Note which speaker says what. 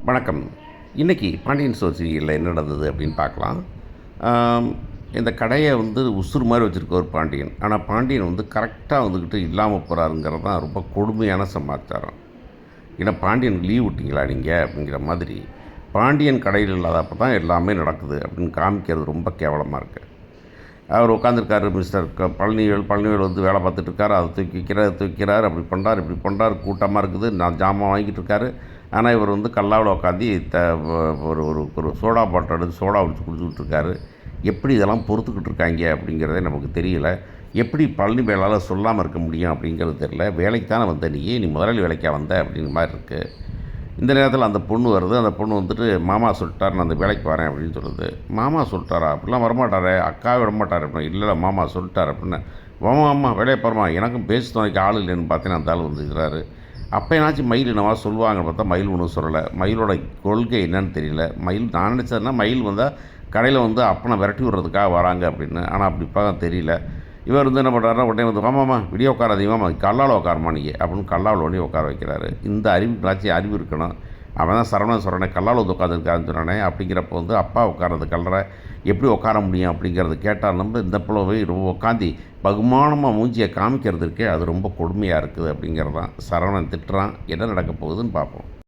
Speaker 1: வணக்கம். இன்றைக்கி பாண்டியன் ஸ்டோர் சீரியலில் என்ன நடந்தது அப்படின்னு பார்க்கலாம். இந்த கடையை உசுறு மாதிரி வச்சுருக்க ஒரு பாண்டியன். ஆனால் பாண்டியன் கரெக்டாக வந்துக்கிட்டு இல்லாமல் போகிறாருங்கிறது தான் ரொம்ப கொடுமையான சமாச்சாரம். ஏன்னா பாண்டியனுக்கு லீவ் விட்டிங்களா நீங்கள் அப்படிங்கிற மாதிரி பாண்டியன் கடையில் இல்லாதப்போ தான் எல்லாமே நடக்குது அப்படின்னு காமிக்கிறது ரொம்ப கேவலமாக இருக்குது. அவர் உட்காந்துருக்காரு மிஸ்டர் பழனிவேல் வேலை பார்த்துட்ருக்காரு. அதை தூக்கிக்கிறார் அப்படி பண்ணுறார் இப்படி பண்ணுறாரு. கூட்டமாக இருக்குது, நான் ஜாமான் வாங்கிட்டு இருக்காரு. ஆனால் இவர் கல்லாவில் உட்காந்து ஒரு ஒரு ஒரு சோடா பாட்டில் எடுத்து சோடா குடிச்சு குடிச்சுக்கிட்டு இருக்காரு. எப்படி இதெல்லாம் பொறுத்துக்கிட்டு இருக்காங்க அப்படிங்கிறதே நமக்கு தெரியல. எப்படி பழனிவேலால் சொல்லாமல் இருக்க முடியும் அப்படிங்கிறது தெரியல. வேலைக்கு தானே வந்த நீ முதலாளி வேலைக்கா வந்த அப்படிங்கிற மாதிரி இருக்குது. இந்த நேரத்தில் அந்த பொண்ணு வருது. அந்த பொண்ணு மாமா சொல்லிட்டார், நான் அந்த வேலைக்கு வரேன் அப்படின்னு சொல்லுது. மாமா சொல்லிட்டாரா? அப்படிலாம் வரமாட்டாரே, அக்காவே விடமாட்டார் அப்படின்னு. இல்லை மாமா சொல்லிட்டார் அப்படின்னு. மாமா வேலையை போகிறமா, எனக்கும் பேச துணைக்கு ஆள் இல்லைன்னு பார்த்தீங்கன்னா அந்த ஆள் வந்துக்கிறாரு. அப்போ என்னாச்சும் மயில் என்னவா சொல்லுவாங்கன்னு பார்த்தா மயில் ஒன்றும் சொல்லலை. மயிலோட கொள்கை என்னன்னு தெரியல. மயில் நான் நினச்சதுன்னா மயில் வந்தால் கடையில் அப்பனை விரட்டி விடுறதுக்காக வராங்க அப்படின்னு. ஆனால் அப்படி பார்க்க தெரியல. இவர் என்ன பண்ணுறாருன்னா உடனே ஆமாம்மா விடிய உட்காராதீங்கம்மா, கல்லாவில் உட்காரமா நீங்கள் அப்படின்னு கல்லாவில் ஒன்றே உட்கார வைக்கிறாரு. இந்த அறிவு இருக்கணும். அவன் தான் சரவணன் சொல்கிறானே கல்லாவில் உட்காந்துருக்காருன்னு சொன்னானே. அப்படிங்கிறப்போ அப்பா உட்காரது கல்லறை எப்படி உட்கார முடியும் அப்படிங்கிறது கேட்டால் இந்த பிள்ளை ரொம்ப உட்காந்து பகுமானமாக மூஞ்சியை காமிக்கிறது இருக்கே, அது ரொம்ப கொடுமையாக இருக்குது அப்படிங்கிறது தான். சரவணன் திட்டுறான். என்ன நடக்க போகுதுன்னு பார்ப்போம்.